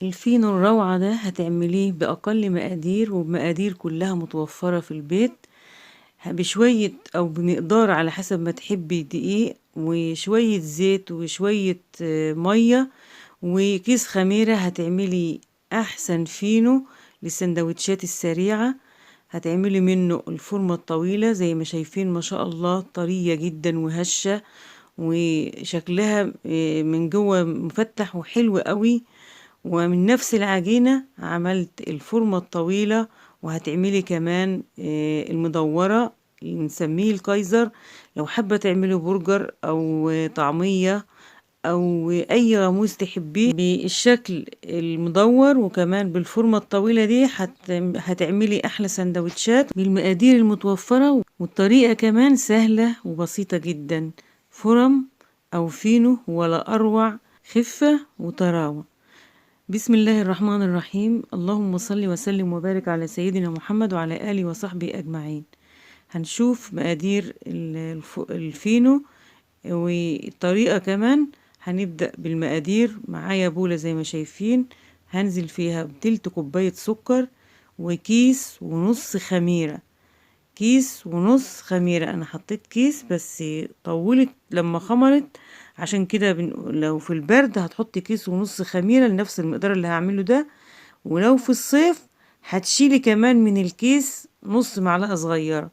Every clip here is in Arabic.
الفينو الروعة ده هتعمليه بأقل مقادير وبمقادير كلها متوفرة في البيت، بشوية أو بمقدار على حسب ما تحبي دقيق وشوية زيت وشوية مية وكيس خميرة. هتعملي أحسن فينو للسندوتشات السريعة. هتعملي منه الفورمة الطويلة زي ما شايفين، ما شاء الله طرية جدا وهشة، وشكلها من جوه مفتح وحلو قوي. ومن نفس العجينة عملت الفورمة الطويلة، وهتعملي كمان المدورة اللي بنسميه الكايزر. لو حابة تعملي برجر أو طعمية أو أي رموز تحبيه بالشكل المدور وكمان بالفورمة الطويلة دي، هتعملي أحلى سندوتشات بالمقادير المتوفرة. والطريقة كمان سهلة وبسيطة جدا. فرم أو فينو ولا أروع، خفة وطراوة. بسم الله الرحمن الرحيم. اللهم صل وسلم وبارك على سيدنا محمد وعلى آله وصحبه أجمعين. هنشوف مقادير الفينو والطريقة كمان. هنبدأ بالمقادير. معايا بولة زي ما شايفين، هنزل فيها بتلت كوباية سكر وكيس ونص خميرة. كيس ونص خميرة، انا حطيت كيس بس طولت لما خمرت، عشان كده لو في البرد هتحطي كيس ونص خميرة لنفس المقدار اللي هعمله ده. ولو في الصيف هتشيلي كمان من الكيس نص معلقة صغيرة.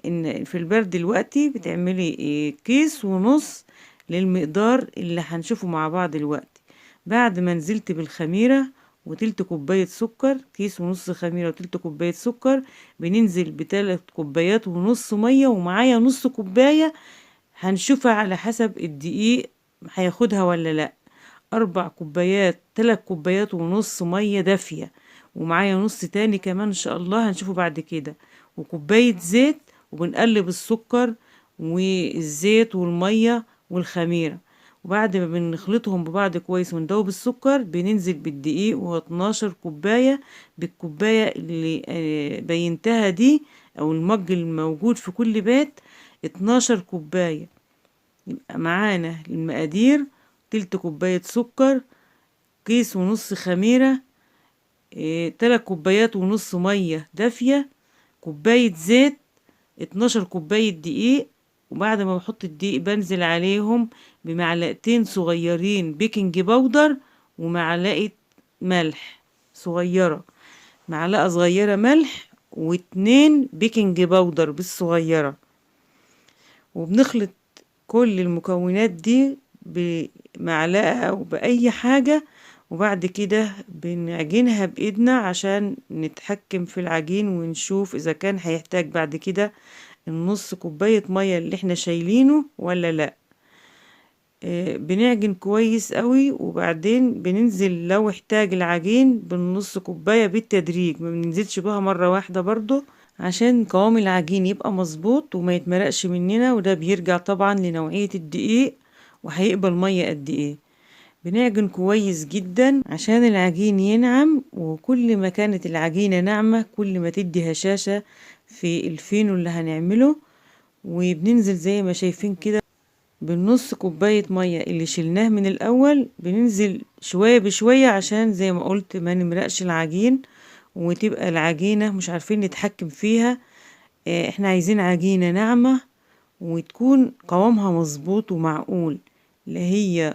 ان في البرد دلوقتي بتعملي كيس ونص للمقدار اللي هنشوفه مع بعض دلوقتي. بعد ما نزلت بالخميرة وتلت كوباية سكر، كيس ونص خميرة وتلت كوباية سكر، بننزل بتلت كوبايات ونص مية، ومعايا نص كوباية هنشوفها على حسب الدقيق هياخدها ولا لا. 4 كوبايات، 3 كوبايات ونص مية دافية، ومعايا نص تاني كمان ان شاء الله هنشوفه بعد كده، وكوباية زيت. وبنقلب السكر والزيت والمية والخميرة، وبعد ما بنخلطهم ببعض كويس وندوب السكر بننزل بالدقيق، وهو 12 كوباية بالكوباية اللي بينتها دي، او المج الموجود في كل بيت 12 كوباية. يبقى معانا المقادير: تلت كوباية سكر، كيس ونص خميرة، 3 كوبايات ونص مية دافية، كوباية زيت، 12 كوباية دقيق. وبعد ما بحط الدقيق بنزل عليهم بمعلقتين صغيرين بيكنج باودر ومعلقة ملح صغيرة، معلقة صغيرة ملح و2 بيكنج باودر بالصغيرة. وبنخلط كل المكونات دي بمعلقة أو بأي حاجة، وبعد كده بنعجنها بإيدنا عشان نتحكم في العجين ونشوف إذا كان هيحتاج بعد كده النص كوباية مية اللي احنا شايلينه ولا لا. بنعجن كويس قوي، وبعدين بننزل لو احتاج العجين بالنص كوباية بالتدريج، ما بننزلش بها مرة واحدة برضو عشان قوام العجين يبقى مظبوط وما يتمرقش مننا. وده بيرجع طبعا لنوعية الدقيق وهيقبل مية قد ايه. بنعجن كويس جدا عشان العجين ينعم، وكل ما كانت العجينة ناعمة كل ما تدي هشاشة في الفينو اللي هنعمله. وبننزل زي ما شايفين كده بالنص كوباية مية اللي شلناه من الأول، بننزل شوية بشوية عشان زي ما قلت ما نمرقش العجين وتبقى العجينة مش عارفين نتحكم فيها. احنا عايزين عجينة ناعمة وتكون قوامها مظبوط ومعقول، اللي هي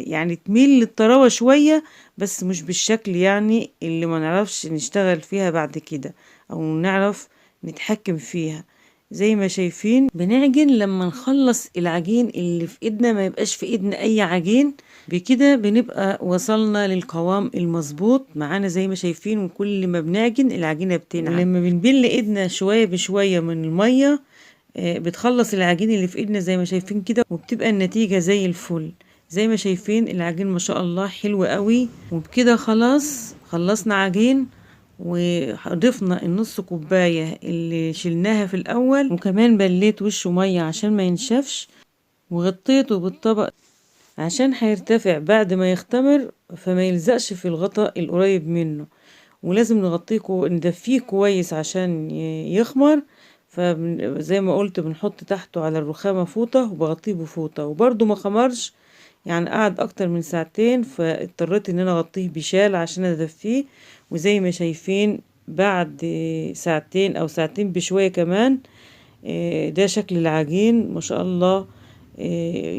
يعني تميل للطراوة شوية بس مش بالشكل يعني اللي ما نعرفش نشتغل فيها بعد كده او نعرف نتحكم فيها. زي ما شايفين بنعجن لما نخلص العجين اللي في ايدنا، ما يبقاش في ايدنا اي عجين. بكده بنبقى وصلنا للقوام المظبوط معانا زي ما شايفين. وكل ما بنعجن العجينة بتنعم، لما بنبل ايدنا شوية بشوية من المية بتخلص العجين اللي في ايدنا زي ما شايفين كده، وبتبقى النتيجة زي الفل. زي ما شايفين العجين ما شاء الله حلو قوي. وبكده خلاص خلصنا عجين، وضفنا النص كوباية اللي شلناها في الأول، وكمان بليت وشه مية عشان ما ينشفش، وغطيته بالطبق عشان هيرتفع بعد ما يختمر فما يلزقش في الغطاء القريب منه. ولازم نغطيه ندفيه كويس عشان يخمر. فزي ما قلت بنحط تحته على الرخامة فوطة وبغطيه بفوطة، وبرضه ما خمرش يعني قعد اكتر من ساعتين، فاضطريت ان انا اغطيه بشال عشان ادفيه. وزي ما شايفين بعد ساعتين او ساعتين بشوية كمان، ده شكل العجين ما شاء الله.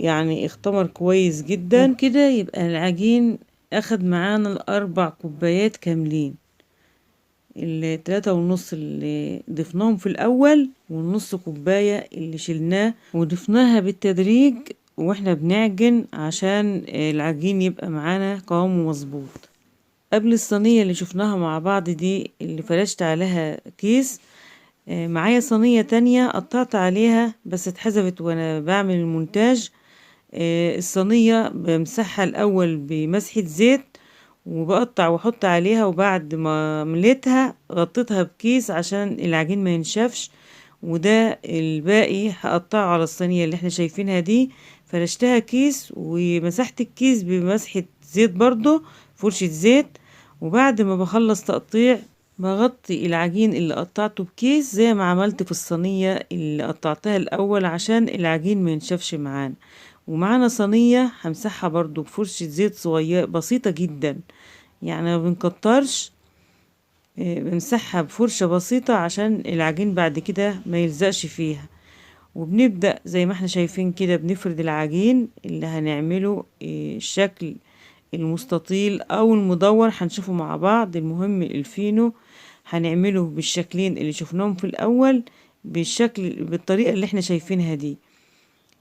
يعني اختمر كويس جدا، وكده يبقى العجين اخد معانا ال4 كوبايات كاملين. ال3.5 اللي ضفناهم في الأول، والنص كوباية اللي شلناه وضفناها بالتدريج واحنا بنعجن عشان العجين يبقى معانا قوامه مظبوط. قبل الصينية اللي شفناها مع بعض دي اللي فرشت عليها كيس، معايا صينية تانية قطعت عليها بس اتحذفت وانا بعمل المونتاج. الصينية بمسحها الأول بمسحة زيت، وبقطع واحط عليها، وبعد ما مليتها غطيتها بكيس عشان العجين ما ينشفش. وده الباقي هقطعه على الصينية اللي احنا شايفينها دي. فرشتها كيس ومسحت الكيس بمسحة زيت برضو، فرشة زيت. وبعد ما بخلص تقطيع بغطي العجين اللي قطعته بكيس زي ما عملت في الصينية اللي قطعتها الأول عشان العجين ما ينشفش معانا. ومعانا صينية همسحها برضو بفرشة زيت صغيرة بسيطة جدا، يعني ما بنكترش. بمسحها بفرشة بسيطة عشان العجين بعد كده ما يلزقش فيها. وبنبدأ زي ما احنا شايفين كده بنفرد العجين اللي هنعمله الشكل المستطيل او المدور، هنشوفه مع بعض. المهم الفينو هنعمله بالشكلين اللي شفناهم في الاول، بالطريقة اللي احنا شايفينها دي.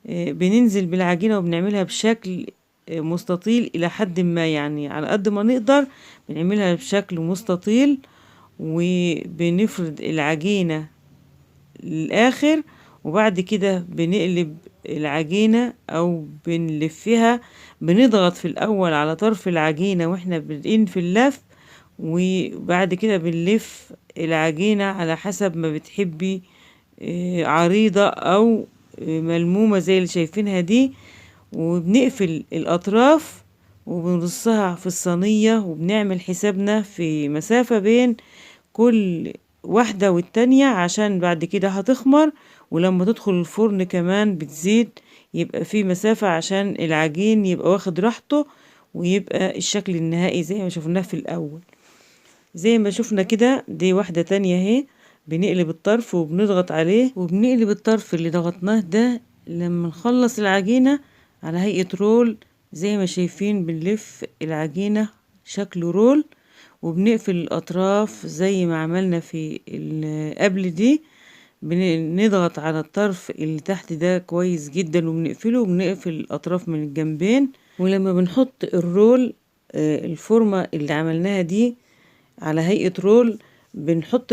بننزل بالعجينة وبنعملها بشكل مستطيل إلى حد ما، يعني على قد ما نقدر بنعملها بشكل مستطيل. وبنفرد العجينة للآخر، وبعد كده بنقلب العجينة أو بنلفها. بنضغط في الأول على طرف العجينة واحنا بادئين في اللف، وبعد كده بنلف العجينة على حسب ما بتحبي، عريضة أو ملمومة زي اللي شايفينها دي. وبنقفل الأطراف وبنرصها في الصينية، وبنعمل حسابنا في مسافة بين كل واحدة والتانية عشان بعد كده هتخمر. ولما تدخل الفرن كمان بتزيد، يبقى في مسافة عشان العجين يبقى واخد راحته، ويبقى الشكل النهائي زي ما شفناه في الأول. زي ما شفنا كده دي واحدة تانية اهي. بنقلب الطرف وبنضغط عليه، وبنقلب الطرف اللي ضغطناه ده لما نخلص العجينة على هيئة رول. زي ما شايفين بنلف العجينة شكل رول، وبنقفل الأطراف زي ما عملنا في قبل دي. بنضغط على الطرف اللي تحت ده كويس جدا وبنقفله، وبنقفل الأطراف من الجنبين. ولما بنحط الرول، الفورمة اللي عملناها دي على هيئة رول، بنحط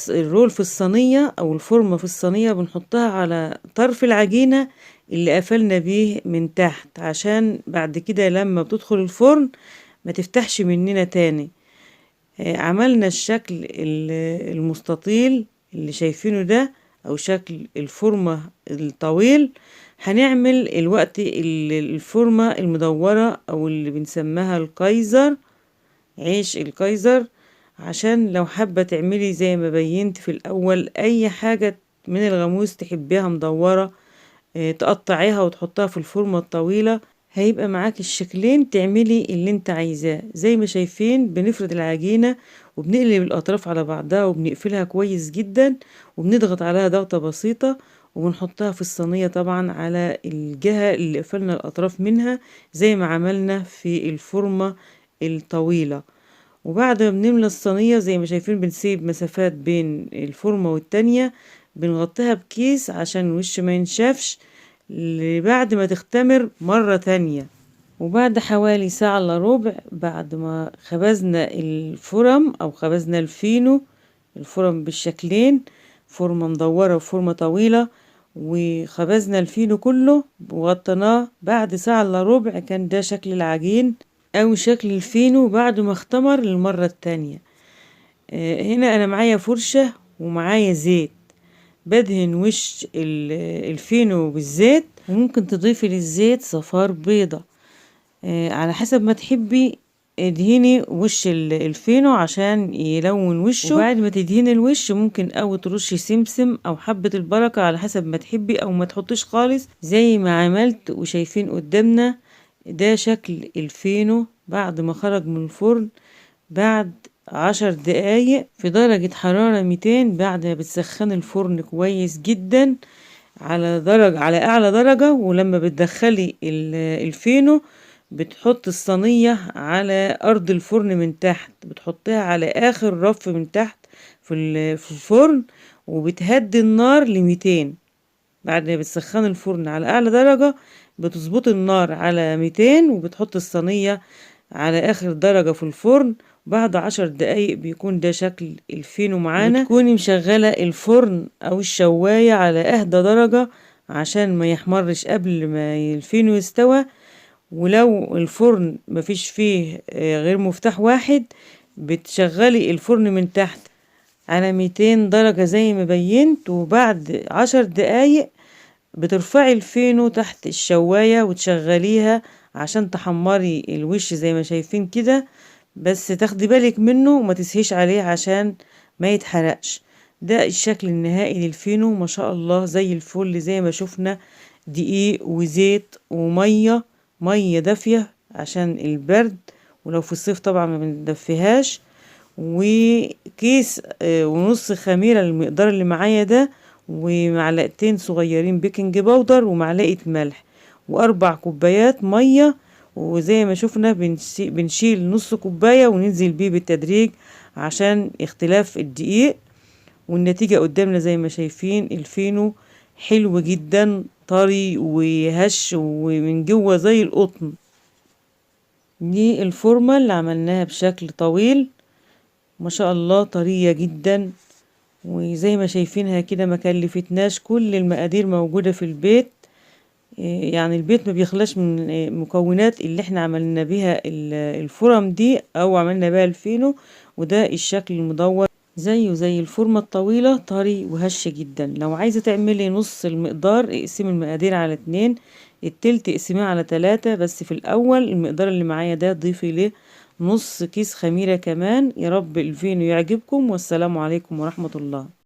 الرول في الصينية أو الفورمة في الصينية، بنحطها على طرف العجينة اللي قفلنا بيه من تحت، عشان بعد كده لما بتدخل الفرن ما تفتحش مننا تاني. عملنا الشكل المستطيل اللي شايفينه ده أو شكل الفورمة الطويل. هنعمل الوقت الفورمة المدورة أو اللي بنسميها الكايزر، عيش الكايزر. عشان لو حابة تعملي زي ما بينت في الأول أي حاجة من الغموس تحبيها مدورة، تقطعيها وتحطها في الفورمة الطويلة، هيبقى معاك الشكلين تعملي اللي انت عايزاه. زي ما شايفين بنفرد العجينة وبنقلب الأطراف على بعضها وبنقفلها كويس جدا، وبنضغط عليها ضغطة بسيطة، وبنحطها في الصينية طبعا على الجهة اللي قفلنا الأطراف منها زي ما عملنا في الفورمة الطويلة. وبعد ما بنملى الصينية زي ما شايفين بنسيب مسافات بين الفورمة والتانية، بنغطيها بكيس عشان الوش ما ينشفش بعد ما تختمر مرة تانية. وبعد حوالي ساعة الا ربع بعد ما خبزنا الفرم او خبزنا الفينو، الفرم بالشكلين، فورمة مدورة وفورمة طويلة، وخبزنا الفينو كله وغطيناه، بعد ساعة الا ربع كان ده شكل العجين او شكل الفينو بعد ما اختمر للمرة التانية. هنا انا معايا فرشة ومعايا زيت، بدهن وش الفينو بالزيت، وممكن تضيفي للزيت صفار بيضة على حسب ما تحبي. ادهني وش الفينو عشان يلون وشه. وبعد ما تدهني الوش ممكن او ترشي سمسم او حبة البركة على حسب ما تحبي، او ما تحطيش خالص زي ما عملت وشايفين قدامنا. ده شكل الفينو بعد ما خرج من الفرن بعد 10 دقايق في درجة حرارة 200، بعد ما بتسخن الفرن كويس جدا على أعلى درجة. ولما بتدخلي الفينو بتحط الصينية على أرض الفرن من تحت، بتحطيها على آخر رف من تحت في الفرن، وبتهدي النار ل200. بعد ما بتسخن الفرن على أعلى درجة بتظبط النار على 200، وبتحط الصينية على آخر درجة في الفرن. بعد 10 دقايق بيكون ده شكل الفينو معانا. بتكوني مشغلة الفرن أو الشواية على أهدى درجة عشان ما يحمرش قبل ما الفينو يستوى. ولو الفرن مفيش فيه غير مفتاح واحد، بتشغلي الفرن من تحت على 200 درجة زي ما بينت، وبعد 10 دقايق بترفعي الفينو تحت الشواية وتشغليها عشان تحمري الوش زي ما شايفين كده. بس تاخدي بالك منه وما تسهيش عليه عشان ما يتحرقش. ده الشكل النهائي للفينو، ما شاء الله زي الفل. زي ما شفنا دقيق وزيت ومية، مية دافية عشان البرد، ولو في الصيف طبعا ما بندفيهاش. وكيس ونص خميرة المقدار اللي معايا ده، ومعلقتين صغيرين بيكنج باودر، ومعلقة ملح، و4 كوبايات مية. وزي ما شفنا بنشيل نص كوباية وننزل بيه بالتدريج عشان اختلاف الدقيق. والنتيجة قدامنا زي ما شايفين، الفينو حلو جدا، طري وهش ومن جوه زي القطن. دي الفورمة اللي عملناها بشكل طويل، ما شاء الله طرية جدا. وزي ما شايفينها كده ما كلفتناش، كل المقادير موجودة في البيت. يعني البيت ما بيخلاش من مكونات اللي احنا عملنا بيها الفرم دي او عملنا بيها الفينو. وده الشكل المدور زيه زي الفورمة الطويلة، طري وهش جدا. لو عايزة تعملي نص المقدار اقسمي المقادير على 2، التلت اقسميه على 3. بس في الاول المقدار اللي معايا ده ضيفي ليه نص كيس خميرة كمان. يا رب الفينو يعجبكم، والسلام عليكم ورحمة الله.